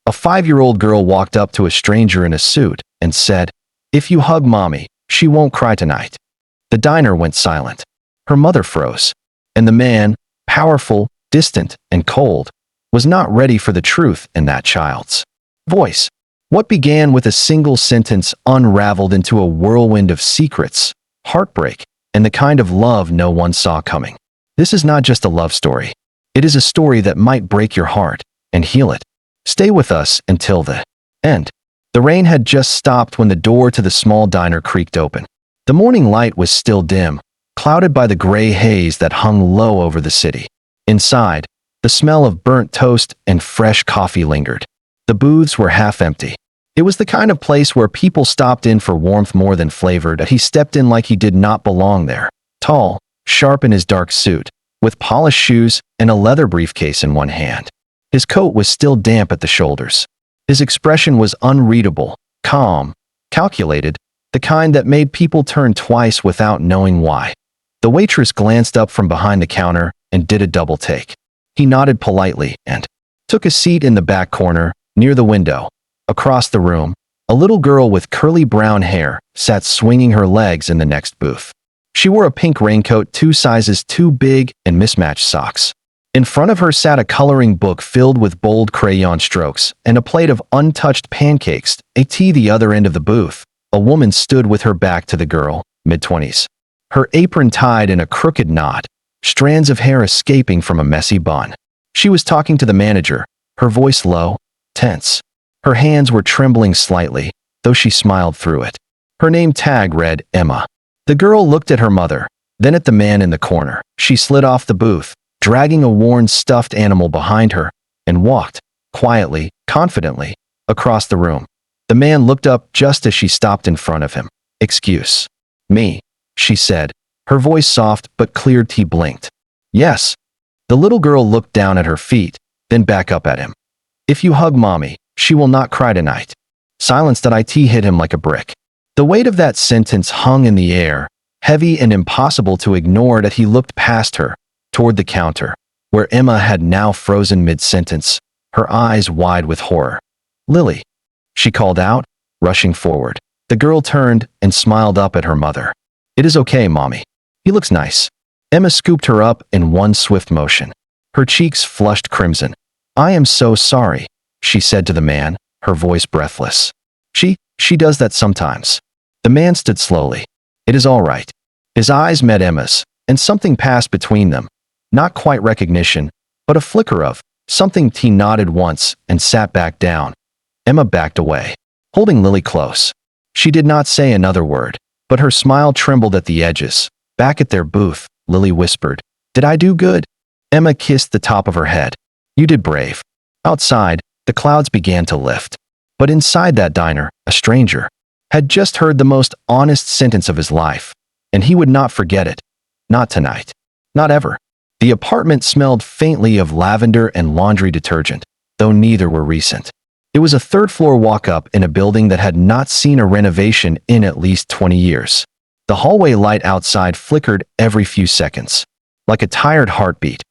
A 5-year-old girl walked up to a stranger in a suit and said, "If you hug mommy, she won't cry tonight." The diner went silent. Her mother froze. And the man, powerful, distant, and cold, was not ready for the truth in that child's voice. What began with a single sentence unraveled into a whirlwind of secrets, heartbreak, and the kind of love no one saw coming. This is not just a love story. It is a story that might break your heart and heal it. Stay with us until the end. The rain had just stopped when the door to the small diner creaked open. The morning light was still dim, clouded by the gray haze that hung low over the city. Inside, the smell of burnt toast and fresh coffee lingered. The booths were half empty. It was the kind of place where people stopped in for warmth more than flavor, that he stepped in like he did not belong there. Tall, sharp in his dark suit, with polished shoes and a leather briefcase in one hand. His coat was still damp at the shoulders. His expression was unreadable, calm, calculated, the kind that made people turn twice without knowing why. The waitress glanced up from behind the counter and did a double take. He nodded politely and took a seat in the back corner, near the window. Across the room, a little girl with curly brown hair sat swinging her legs in the next booth. She wore a pink raincoat 2 sizes too big and mismatched socks. In front of her sat a coloring book filled with bold crayon strokes and a plate of untouched pancakes. At the other end of the booth, a woman stood with her back to the girl, mid-20s. Her apron tied in a crooked knot, strands of hair escaping from a messy bun. She was talking to the manager, her voice low, tense. Her hands were trembling slightly, though she smiled through it. Her name tag read Emma. The girl looked at her mother, then at the man in the corner. She slid off the booth, dragging a worn stuffed animal behind her, and walked, quietly, confidently, across the room. The man looked up just as she stopped in front of him. "Excuse me," she said, her voice soft but clear. He blinked. "Yes." The little girl looked down at her feet, then back up at him. "If you hug mommy, she will not cry tonight." Silence that hit him like a brick. The weight of that sentence hung in the air, heavy and impossible to ignore. That he looked past her, toward the counter, where Emma had now frozen mid-sentence, her eyes wide with horror. "Lily," she called out, rushing forward. The girl turned and smiled up at her mother. "It is okay, mommy. He looks nice." Emma scooped her up in one swift motion. Her cheeks flushed crimson. "I am so sorry," she said to the man, her voice breathless. She does that sometimes." The man stood slowly. "It is all right." His eyes met Emma's, and something passed between them. Not quite recognition, but a flicker of something. He nodded once and sat back down. Emma backed away, holding Lily close. She did not say another word, but her smile trembled at the edges. Back at their booth, Lily whispered, "Did I do good?" Emma kissed the top of her head. "You did brave." Outside, the clouds began to lift. But inside that diner, a stranger had just heard the most honest sentence of his life, and he would not forget it. Not tonight. Not ever. The apartment smelled faintly of lavender and laundry detergent, though neither were recent. It was a third-floor walk-up in a building that had not seen a renovation in at least 20 years. The hallway light outside flickered every few seconds, like a tired heartbeat.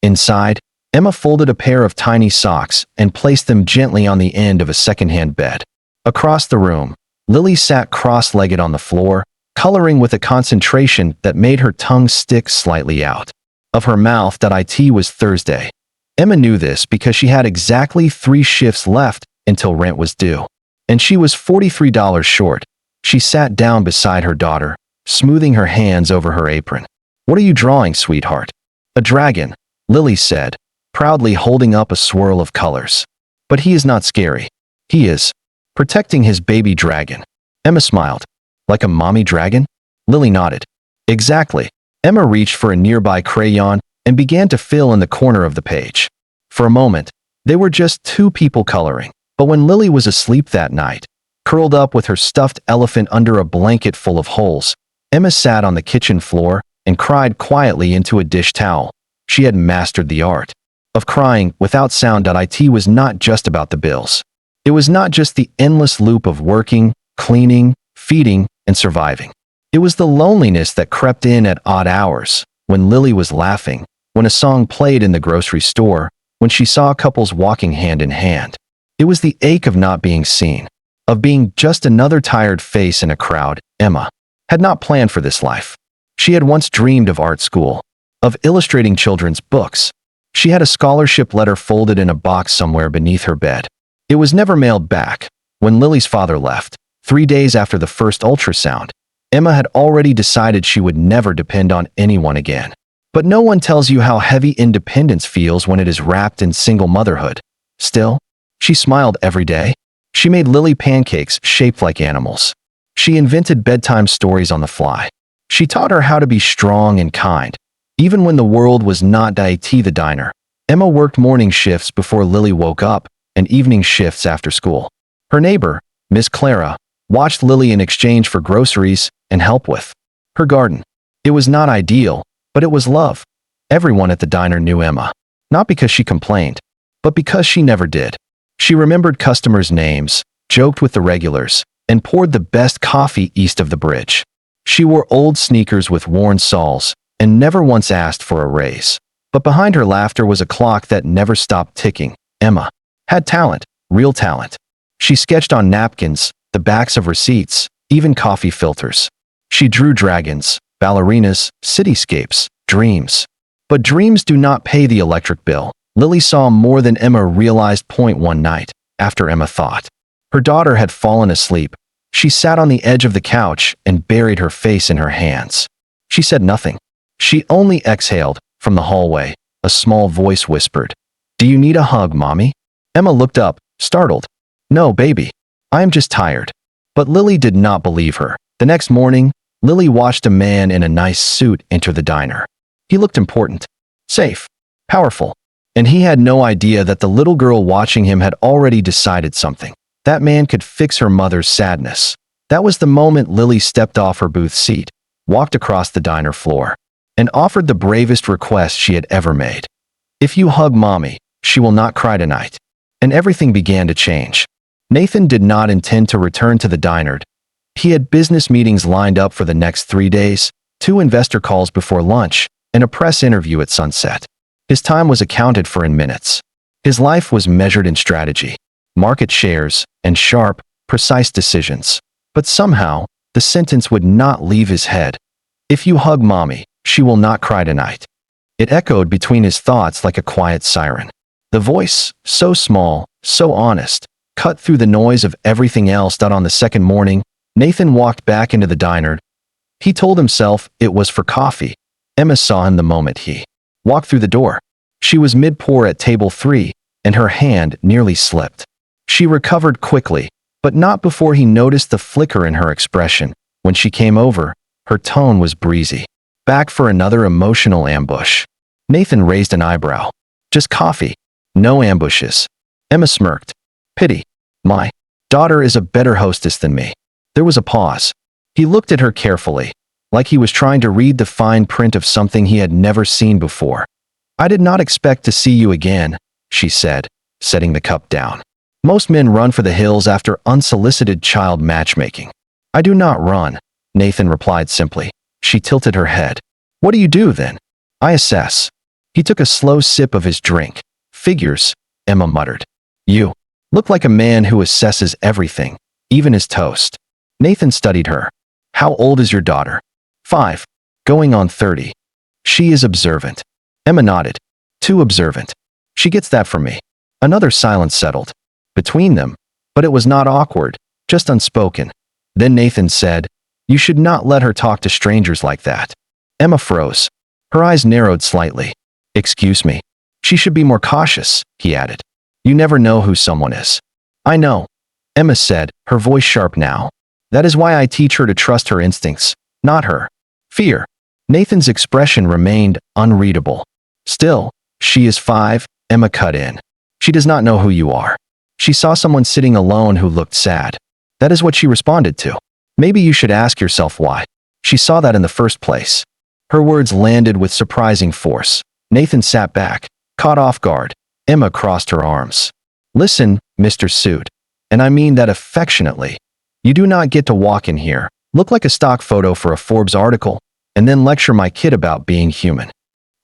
Inside, Emma folded a pair of tiny socks and placed them gently on the end of a second-hand bed. Across the room, Lily sat cross-legged on the floor, coloring with a concentration that made her tongue stick slightly out of her mouth. It was Thursday. Emma knew this because she had exactly 3 shifts left until rent was due, and she was $43 short. She sat down beside her daughter, smoothing her hands over her apron. "What are you drawing, sweetheart?" "A dragon," Lily said, proudly holding up a swirl of colors. "But he is not scary. He is protecting his baby dragon." Emma smiled. "Like a mommy dragon?" Lily nodded. "Exactly." Emma reached for a nearby crayon and began to fill in the corner of the page. For a moment, they were just 2 people coloring. But when Lily was asleep that night, curled up with her stuffed elephant under a blanket full of holes, Emma sat on the kitchen floor and cried quietly into a dish towel. She had mastered the art of crying without sound. It was not just about the bills. It was not just the endless loop of working, cleaning, feeding, and surviving. It was the loneliness that crept in at odd hours, when Lily was laughing, when a song played in the grocery store, when she saw couples walking hand in hand. It was the ache of not being seen, of being just another tired face in a crowd. Emma had not planned for this life. She had once dreamed of art school, of illustrating children's books. She had a scholarship letter folded in a box somewhere beneath her bed. It was never mailed back. When Lily's father left, 3 days after the first ultrasound, Emma had already decided she would never depend on anyone again. But no one tells you how heavy independence feels when it is wrapped in single motherhood. Still, she smiled every day. She made Lily pancakes shaped like animals. She invented bedtime stories on the fly. She taught her how to be strong and kind. Even when the world was not the diner, Emma worked morning shifts before Lily woke up and evening shifts after school. Her neighbor, Miss Clara, watched Lily in exchange for groceries and help with her garden. It was not ideal, but it was love. Everyone at the diner knew Emma, not because she complained, but because she never did. She remembered customers' names, joked with the regulars, and poured the best coffee east of the bridge. She wore old sneakers with worn soles and never once asked for a raise. But behind her laughter was a clock that never stopped ticking. Emma had talent, real talent. She sketched on napkins, the backs of receipts, even coffee filters. She drew dragons, ballerinas, cityscapes, dreams. But dreams do not pay the electric bill. Lily saw more than Emma realized. One night, after Emma thought her daughter had fallen asleep, she sat on the edge of the couch and buried her face in her hands. She said nothing. She only exhaled. From the hallway, a small voice whispered, "Do you need a hug, Mommy?" Emma looked up, startled. "No, baby. I am just tired." But Lily did not believe her. The next morning, Lily watched a man in a nice suit enter the diner. He looked important, safe, powerful, and he had no idea that the little girl watching him had already decided something. That man could fix her mother's sadness. That was the moment Lily stepped off her booth seat, walked across the diner floor, and offered the bravest request she had ever made. "If you hug Mommy, she will not cry tonight." And everything began to change. Nathan did not intend to return to the diner. He had business meetings lined up for the next 3 days, 2 investor calls before lunch, and a press interview at sunset. His time was accounted for in minutes. His life was measured in strategy, market shares, and sharp, precise decisions. But somehow, the sentence would not leave his head. "If you hug Mommy, she will not cry tonight." It echoed between his thoughts like a quiet siren. The voice, so small, so honest, cut through the noise of everything else. On the second morning, Nathan walked back into the diner. He told himself it was for coffee. Emma saw him the moment he walked through the door. She was mid-pour at table 3, and her hand nearly slipped. She recovered quickly, but not before he noticed the flicker in her expression. When she came over, her tone was breezy. "Back for another emotional ambush?" Nathan raised an eyebrow. "Just coffee. No ambushes." Emma smirked. "Pity. My daughter is a better hostess than me." There was a pause. He looked at her carefully, like he was trying to read the fine print of something he had never seen before. "I did not expect to see you again," she said, setting the cup down. "Most men run for the hills after unsolicited child matchmaking." "I do not run," Nathan replied simply. She tilted her head. "What do you do then?" "I assess." He took a slow sip of his drink. "Figures," Emma muttered. "You look like a man who assesses everything, even his toast." Nathan studied her. "How old is your daughter?" 5. Going on 30. "She is observant." Emma nodded. "Too observant. She gets that from me." Another silence settled between them, but it was not awkward, just unspoken. Then Nathan said, "You should not let her talk to strangers like that." Emma froze. Her eyes narrowed slightly. "Excuse me." "She should be more cautious," he added. "You never know who someone is." "I know," Emma said, her voice sharp now. "That is why I teach her to trust her instincts, not her fear." Nathan's expression remained unreadable. "Still, she is 5, Emma cut in. "She does not know who you are." She saw someone sitting alone who looked sad. That is what she responded to. "Maybe you should ask yourself why she saw that in the first place." Her words landed with surprising force. Nathan sat back, caught off guard. Emma crossed her arms. "Listen, Mr. Suit, and I mean that affectionately. You do not get to walk in here, look like a stock photo for a Forbes article, and then lecture my kid about being human."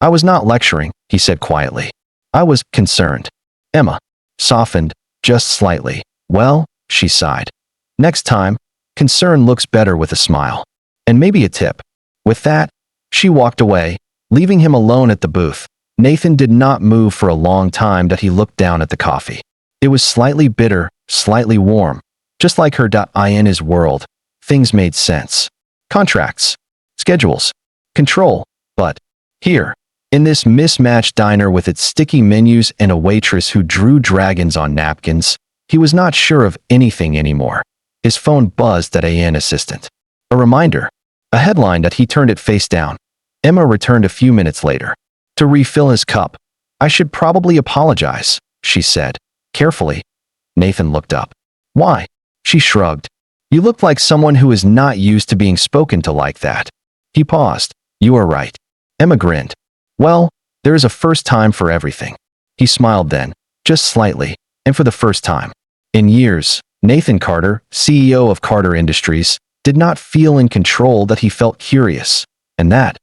"I was not lecturing," he said quietly. "I was concerned." Emma softened, just slightly. Well, she sighed. Next time, concern looks better with a smile. And maybe a tip. With that, she walked away, leaving him alone at the booth. Nathan did not move for a long time that he looked down at the coffee. It was slightly bitter, slightly warm. Just like her in his world, things made sense. Contracts, schedules, control. But here, in this mismatched diner with its sticky menus and a waitress who drew dragons on napkins, he was not sure of anything anymore. His phone buzzed at an assistant. A reminder. A headline that he turned it face down. Emma returned a few minutes later. To refill his cup. I should probably apologize, she said, carefully. Nathan looked up. Why? She shrugged. You look like someone who is not used to being spoken to like that. He paused. You are right. Emma grinned. Well, there is a first time for everything. He smiled then, just slightly, and for the first time. In years, Nathan Carter, CEO of Carter Industries, did not feel in control that he felt curious, and that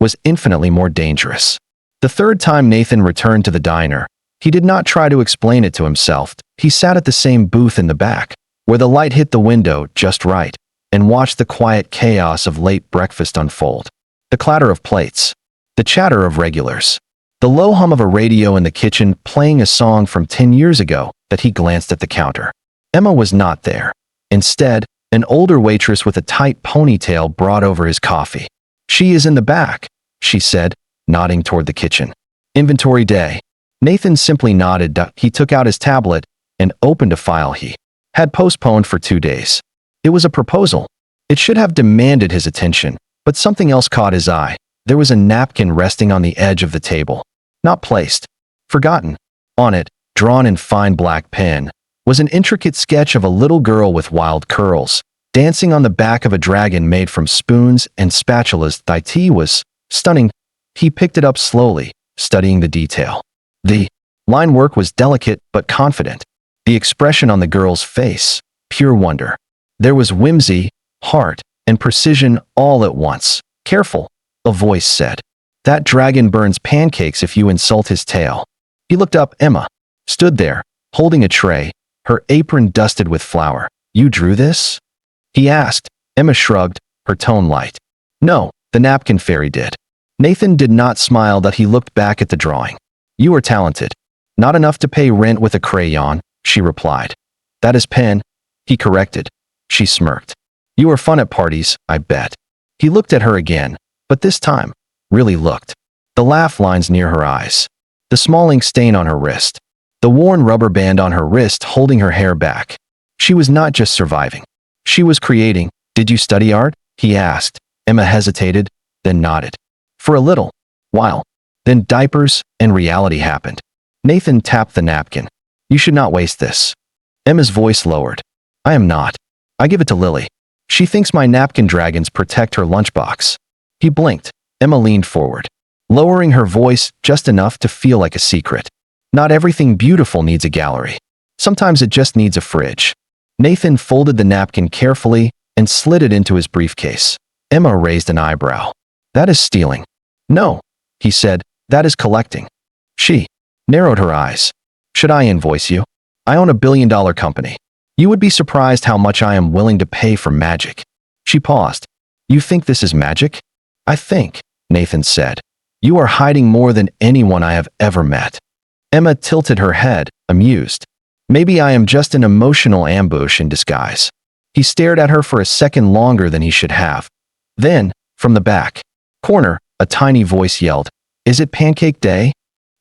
was infinitely more dangerous. The third time Nathan returned to the diner, he did not try to explain it to himself. He sat at the same booth in the back, where the light hit the window just right, and watched the quiet chaos of late breakfast unfold. The clatter of plates, the chatter of regulars, the low hum of a radio in the kitchen playing a song from 10 years ago. That he glanced at the counter. Emma was not there. Instead, an older waitress with a tight ponytail brought over his coffee. She is in the back, she said, nodding toward the kitchen. Inventory day. Nathan simply nodded. He took out his tablet and opened a file he had postponed for 2 days. It was a proposal. It should have demanded his attention, but something else caught his eye. There was a napkin resting on the edge of the table. Not placed. Forgotten. On it, drawn in fine black pen, was an intricate sketch of a little girl with wild curls, dancing on the back of a dragon made from spoons and spatulas. The tea was stunning. He picked it up slowly, studying the detail. The line work was delicate but confident. The expression on the girl's face, pure wonder. There was whimsy, heart, and precision all at once. Careful, a voice said. That dragon burns pancakes if you insult his tail. He looked up. Emma stood there, holding a tray, her apron dusted with flour. You drew this? He asked. Emma shrugged, her tone light. No, the napkin fairy did. Nathan did not smile. That he looked back at the drawing. You are talented. Not enough to pay rent with a crayon, she replied. That is pen, he corrected. She smirked. You are fun at parties, I bet. He looked at her again, but this time, really looked. The laugh lines near her eyes. The small ink stain on her wrist. The worn rubber band on her wrist holding her hair back. She was not just surviving. She was creating. Did you study art? He asked. Emma hesitated, then nodded. For a little while. Then diapers and reality happened. Nathan tapped the napkin. You should not waste this. Emma's voice lowered. I am not. I give it to Lily. She thinks my napkin dragons protect her lunchbox. He blinked. Emma leaned forward, lowering her voice just enough to feel like a secret. Not everything beautiful needs a gallery. Sometimes it just needs a fridge. Nathan folded the napkin carefully and slid it into his briefcase. Emma raised an eyebrow. That is stealing. No, he said, that is collecting. She narrowed her eyes. Should I invoice you? I own $1 billion company. You would be surprised how much I am willing to pay for magic. She paused. You think this is magic? I think, Nathan said. You are hiding more than anyone I have ever met. Emma tilted her head, amused. Maybe I am just an emotional ambush in disguise. He stared at her for a second longer than he should have. Then, from the back corner, a tiny voice yelled, Is it pancake day?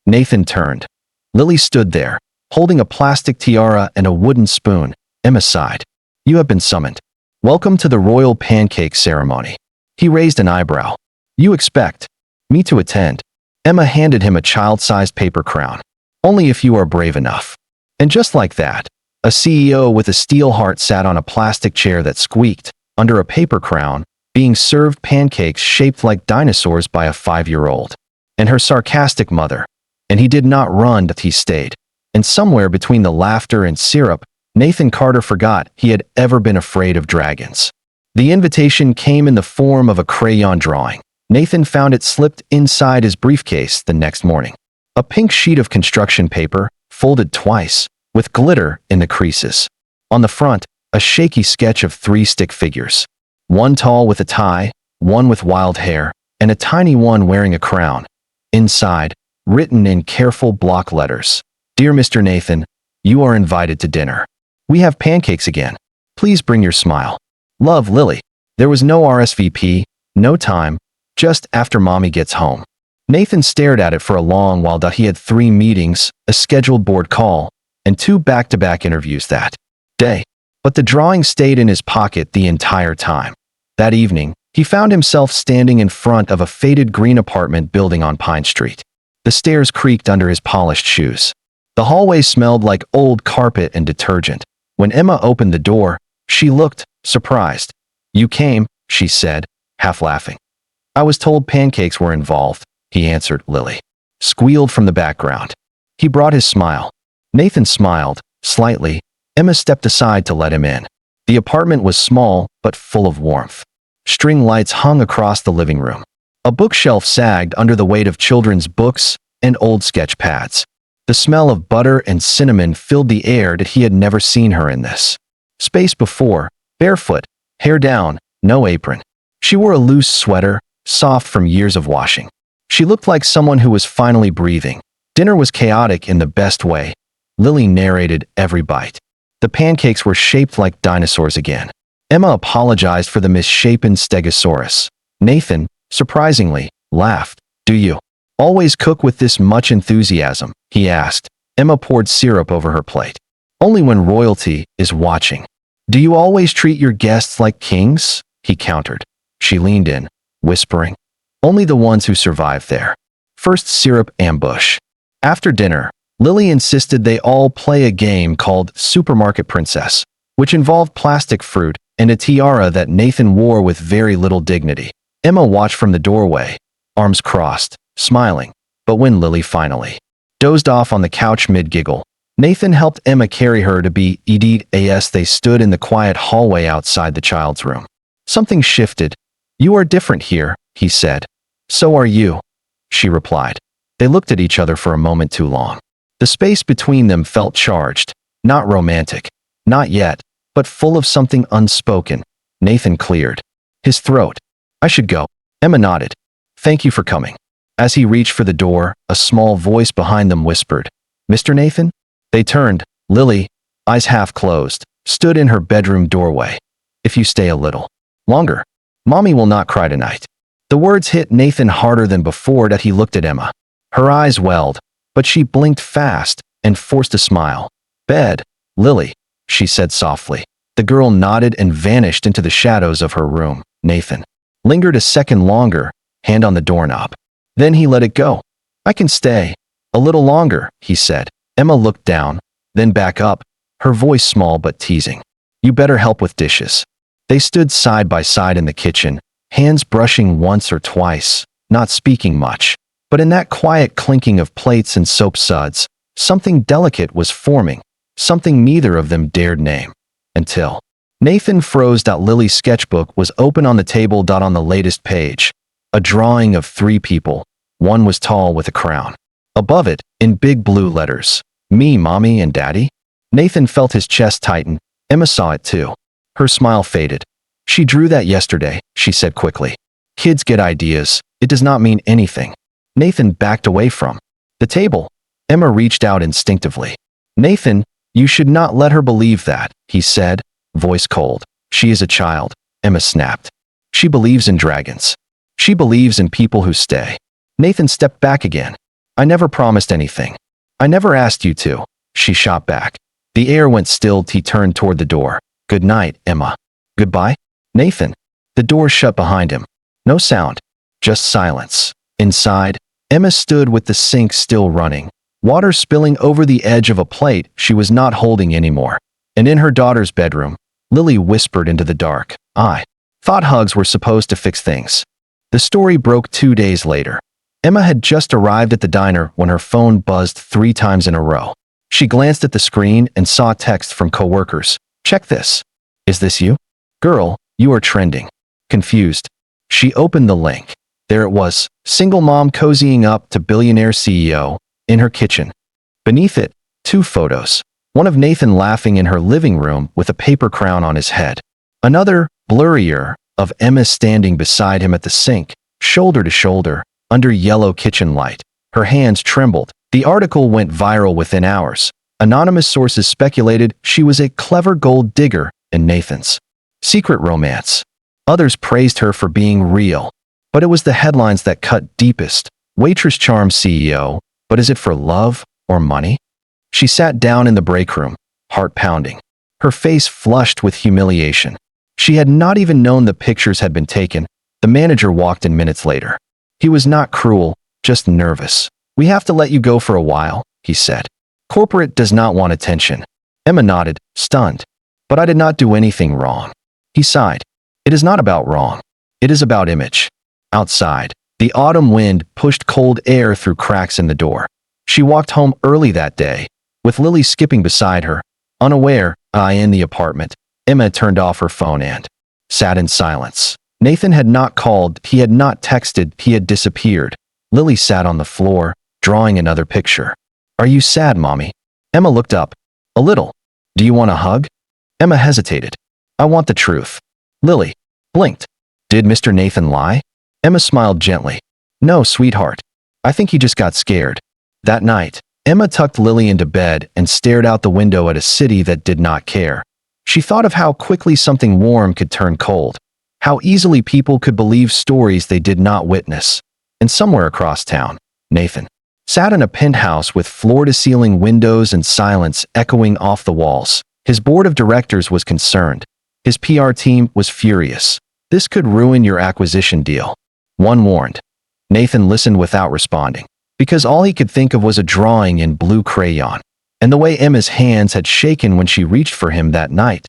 Nathan turned. Lily stood there, holding a plastic tiara and a wooden spoon. Emma sighed. You have been summoned. Welcome to the royal pancake ceremony. He raised an eyebrow. You expect me to attend? Emma handed him a child-sized paper crown. Only if you are brave enough. And just like that, a CEO with a steel heart sat on a plastic chair that squeaked, under a paper crown, being served pancakes shaped like dinosaurs by a 5-year-old. And her sarcastic mother. And he did not run, but he stayed. And somewhere between the laughter and syrup, Nathan Carter forgot he had ever been afraid of dragons. The invitation came in the form of a crayon drawing. Nathan found it slipped inside his briefcase the next morning. A pink sheet of construction paper, folded twice, with glitter in the creases. On the front, a shaky sketch of three stick figures. One tall with a tie, one with wild hair, and a tiny one wearing a crown. Inside, written in careful block letters, "Dear Mr. Nathan, you are invited to dinner. We have pancakes again. Please bring your smile. Love, Lily." There was no RSVP, no time, just after mommy gets home. Nathan stared at it for a long while. He had 3 meetings, a scheduled board call, and 2 back-to-back interviews that day. But the drawing stayed in his pocket the entire time. That evening, he found himself standing in front of a faded green apartment building on Pine Street. The stairs creaked under his polished shoes. The hallway smelled like old carpet and detergent. When Emma opened the door, she looked surprised. "You came," she said, half laughing. "I was told pancakes were involved," he answered. Lily squealed from the background. He brought his smile. Nathan smiled, slightly. Emma stepped aside to let him in. The apartment was small, but full of warmth. String lights hung across the living room. A bookshelf sagged under the weight of children's books and old sketch pads. The smell of butter and cinnamon filled the air. That he had never seen her in this space before, barefoot, hair down, no apron. She wore a loose sweater, soft from years of washing. She looked like someone who was finally breathing. Dinner was chaotic in the best way. Lily narrated every bite. The pancakes were shaped like dinosaurs again. Emma apologized for the misshapen stegosaurus. Nathan, surprisingly, laughed. "Do you always cook with this much enthusiasm?" he asked. Emma poured syrup over her plate. "Only when royalty is watching." "Do you always treat your guests like kings?" he countered. She leaned in, whispering, "Only the ones who survive there." First syrup ambush. After dinner, Lily insisted they all play a game called Supermarket Princess, which involved plastic fruit and a tiara that Nathan wore with very little dignity. Emma watched from the doorway, arms crossed, smiling. But when Lily finally dozed off on the couch mid-giggle, Nathan helped Emma carry her to be EDAS. They stood in the quiet hallway outside the child's room. Something shifted. "You are different here," he said. "So are you," she replied. They looked at each other for a moment too long. The space between them felt charged, not romantic, not yet, but full of something unspoken. Nathan cleared his throat. "I should go." Emma nodded. "Thank you for coming." As he reached for the door, a small voice behind them whispered, "Mr. Nathan?" They turned. Lily, eyes half closed, stood in her bedroom doorway. "If you stay a little longer, Mommy will not cry tonight." The words hit Nathan harder than before. That he looked at Emma. Her eyes welled, but she blinked fast and forced a smile. "Bed, Lily," she said softly. The girl nodded and vanished into the shadows of her room. Nathan lingered a second longer, hand on the doorknob. Then he let it go. "I can stay a little longer," he said. Emma looked down, then back up, her voice small but teasing. "You better help with dishes." They stood side by side in the kitchen, hands brushing once or twice, not speaking much. But in that quiet clinking of plates and soap suds, something delicate was forming, something neither of them dared name. Until Nathan froze. Lily's sketchbook was open on the table. On the latest page, a drawing of 3 people. One was tall with a crown. Above it, in big blue letters, "Me, Mommy, and Daddy." Nathan felt his chest tighten. Emma saw it too. Her smile faded. "She drew that yesterday," she said quickly. "Kids get ideas. It does not mean anything." Nathan backed away from the table. Emma reached out instinctively. "Nathan, you should not let her believe that," he said, voice cold. "She is a child," Emma snapped. "She believes in dragons. She believes in people who stay." Nathan stepped back again. "I never promised anything. I never asked you to," she shot back. The air went still. He turned toward the door. "Good night, Emma." "Goodbye, Nathan." The door shut behind him. No sound, just silence. Inside, Emma stood with the sink still running, water spilling over the edge of a plate she was not holding anymore. And in her daughter's bedroom, Lily whispered into the dark, "I thought hugs were supposed to fix things." The story broke 2 days later. Emma had just arrived at the diner when her phone buzzed 3 times in a row. She glanced at the screen and saw text from coworkers. "Check this. Is this you? Girl, you are trending." Confused, she opened the link. There it was, single mom cozying up to billionaire CEO, in her kitchen. Beneath it, 2 photos. One of Nathan laughing in her living room with a paper crown on his head. Another, blurrier, of Emma standing beside him at the sink, shoulder to shoulder, under yellow kitchen light. Her hands trembled. The article went viral within hours. Anonymous sources speculated she was a clever gold digger in Nathan's secret romance. Others praised her for being real. But it was the headlines that cut deepest. Waitress charms CEO, but is it for love or money? She sat down in the break room, heart pounding. Her face flushed with humiliation. She had not even known the pictures had been taken. The manager walked in minutes later. He was not cruel, just nervous. "We have to let you go for a while," he said. "Corporate does not want attention." Emma nodded, stunned. "But I did not do anything wrong." He sighed. "It is not about wrong. It is about image." Outside, the autumn wind pushed cold air through cracks in the door. She walked home early that day, with Lily skipping beside her. Unaware, in the apartment, Emma turned off her phone and sat in silence. Nathan had not called, he had not texted, he had disappeared. Lily sat on the floor, drawing another picture. "Are you sad, Mommy?" Emma looked up. "A little. Do you want a hug?" Emma hesitated. "I want the truth." Lily blinked. "Did Mr. Nathan lie?" Emma smiled gently. "No, sweetheart. I think he just got scared." That night, Emma tucked Lily into bed and stared out the window at a city that did not care. She thought of how quickly something warm could turn cold, how easily people could believe stories they did not witness. And somewhere across town, Nathan sat in a penthouse with floor-to-ceiling windows and silence echoing off the walls. His board of directors was concerned. His PR team was furious. "This could ruin your acquisition deal," one warned. Nathan listened without responding, because all he could think of was a drawing in blue crayon, and the way Emma's hands had shaken when she reached for him that night.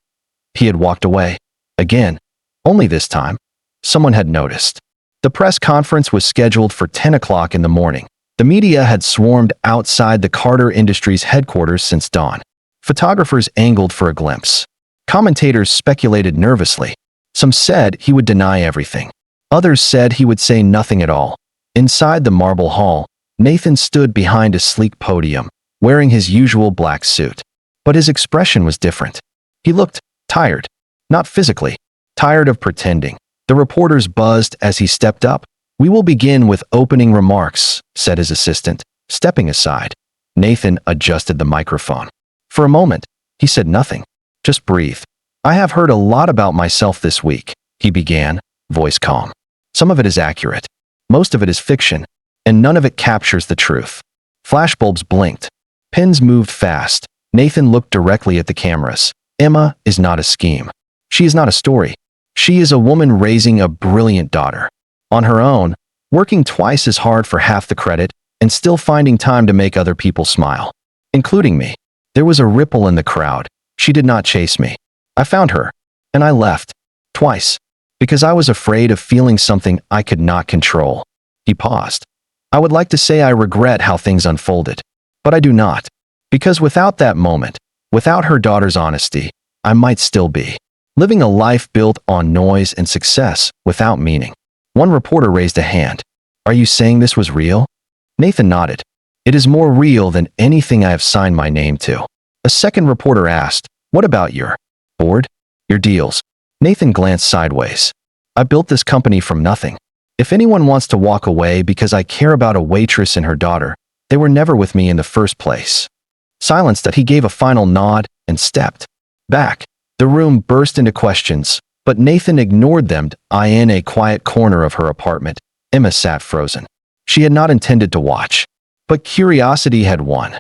He had walked away. Again. Only this time, someone had noticed. The press conference was scheduled for 10 o'clock in the morning. The media had swarmed outside the Carter Industries headquarters since dawn. Photographers angled for a glimpse. Commentators speculated nervously. Some said he would deny everything. Others said he would say nothing at all. Inside the marble hall, Nathan stood behind a sleek podium, wearing his usual black suit. But his expression was different. He looked tired. Not physically. Tired of pretending. The reporters buzzed as he stepped up. "We will begin with opening remarks," said his assistant, stepping aside. Nathan adjusted the microphone. For a moment, he said nothing. Just breathed. "I have heard a lot about myself this week," he began, voice calm. "Some of it is accurate. Most of it is fiction, and none of it captures the truth." Flashbulbs blinked. Pens moved fast. Nathan looked directly at the cameras. "Emma is not a scheme. She is not a story. She is a woman raising a brilliant daughter. On her own, working twice as hard for half the credit, and still finding time to make other people smile. Including me." There was a ripple in the crowd. "She did not chase me. I found her. And I left. Twice. Because I was afraid of feeling something I could not control." He paused. "I would like to say I regret how things unfolded. But I do not. Because without that moment, without her daughter's honesty, I might still be living a life built on noise and success without meaning." One reporter raised a hand. "Are you saying this was real?" Nathan nodded. "It is more real than anything I have signed my name to." A second reporter asked, "What about your board? Your deals?" Nathan glanced sideways. "I built this company from nothing. If anyone wants to walk away because I care about a waitress and her daughter, they were never with me in the first place." Silenced that he gave a final nod and stepped back. The room burst into questions, but Nathan ignored them. In a quiet corner of her apartment, Emma sat frozen. She had not intended to watch, but curiosity had won.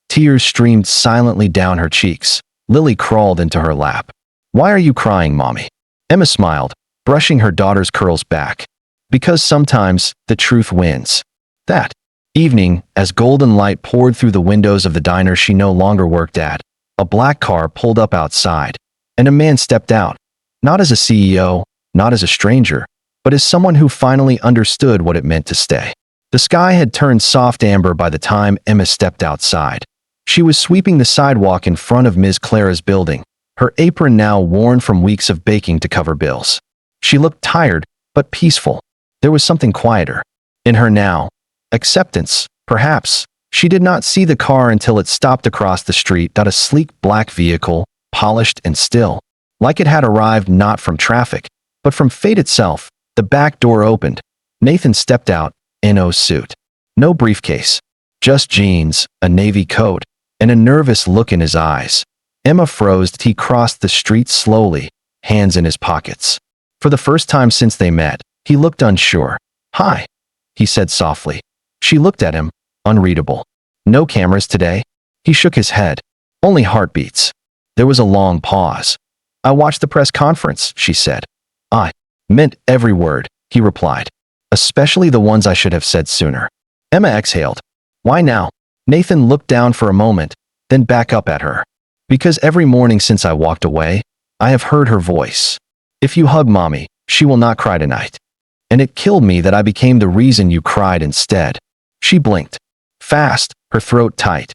Tears streamed silently down her cheeks. Lily crawled into her lap. "Why are you crying, Mommy?" Emma smiled, brushing her daughter's curls back. "Because sometimes the truth wins." That evening, as golden light poured through the windows of the diner she no longer worked at, a black car pulled up outside, and a man stepped out. Not as a CEO, not as a stranger, but as someone who finally understood what it meant to stay. The sky had turned soft amber by the time Emma stepped outside. She was sweeping the sidewalk in front of Ms. Clara's building, her apron now worn from weeks of baking to cover bills. She looked tired, but peaceful. There was something quieter in her now. Acceptance, perhaps, She did not see the car until it stopped across the street. A sleek black vehicle, polished and still, like it had arrived not from traffic, but from fate itself. The back door opened. Nathan stepped out, in no suit. No briefcase. Just jeans, a navy coat, and a nervous look in his eyes. Emma froze. He crossed the street slowly, hands in his pockets. For the first time since they met, he looked unsure. "Hi," he said softly. She looked at him, unreadable. "No cameras today?" He shook his head. "Only heartbeats." There was a long pause. "I watched the press conference," she said. "I meant every word," he replied. "Especially the ones I should have said sooner." Emma exhaled. "Why now?" Nathan looked down for a moment, then back up at her. "Because every morning since I walked away, I have heard her voice. If you hug mommy, she will not cry tonight. And it killed me that I became the reason you cried instead." She blinked. Fast, her throat tight.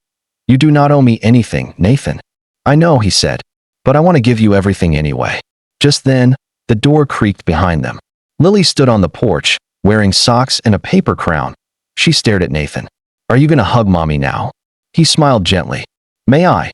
"You do not owe me anything, Nathan." "I know," he said, "but I want to give you everything anyway." Just then, the door creaked behind them. Lily stood on the porch, wearing socks and a paper crown. She stared at Nathan. "Are you going to hug mommy now?" He smiled gently. "May I?"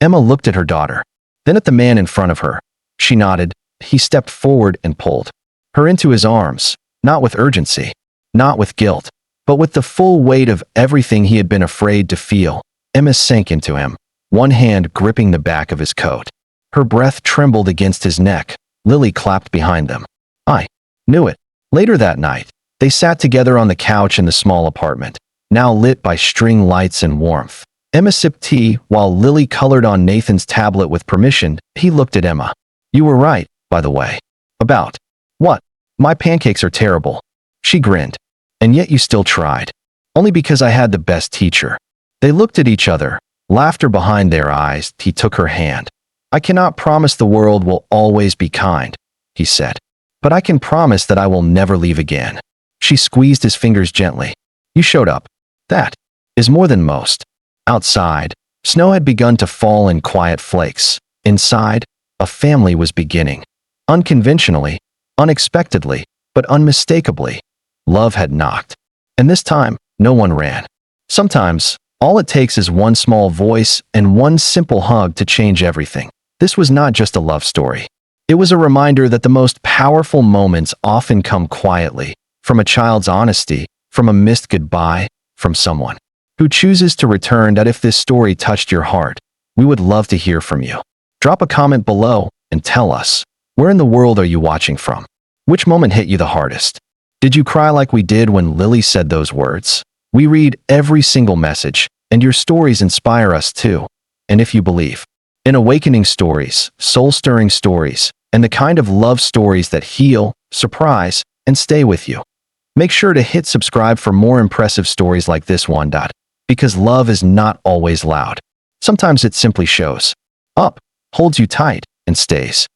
Emma looked at her daughter, then at the man in front of her. She nodded. He stepped forward and pulled her into his arms, not with urgency, not with guilt, but with the full weight of everything he had been afraid to feel. Emma sank into him, one hand gripping the back of his coat. Her breath trembled against his neck. Lily clapped behind them. "I knew it." Later that night, they sat together on the couch in the small apartment, now lit by string lights and warmth. Emma sipped tea while Lily colored on Nathan's tablet with permission. He looked at Emma. "You were right, by the way." "About what?" "My pancakes are terrible." She grinned. "And yet you still tried." "Only because I had the best teacher." They looked at each other, laughter behind their eyes. He took her hand. "I cannot promise the world will always be kind," he said, "but I can promise that I will never leave again." She squeezed his fingers gently. "You showed up. That is more than most." Outside, snow had begun to fall in quiet flakes. Inside, a family was beginning. Unconventionally, unexpectedly, but unmistakably, love had knocked. And this time, no one ran. Sometimes, all it takes is one small voice and one simple hug to change everything. This was not just a love story. It was a reminder that the most powerful moments often come quietly, from a child's honesty, from a missed goodbye, from someone who chooses to return. That if this story touched your heart, we would love to hear from you. Drop a comment below and tell us, where in the world are you watching from? Which moment hit you the hardest? Did you cry like we did when Lily said those words? We read every single message, and your stories inspire us too. And if you believe in awakening stories, soul-stirring stories, and the kind of love stories that heal, surprise, and stay with you, make sure to hit subscribe for more impressive stories like this one. Because love is not always loud. Sometimes it simply shows up, holds you tight, and stays.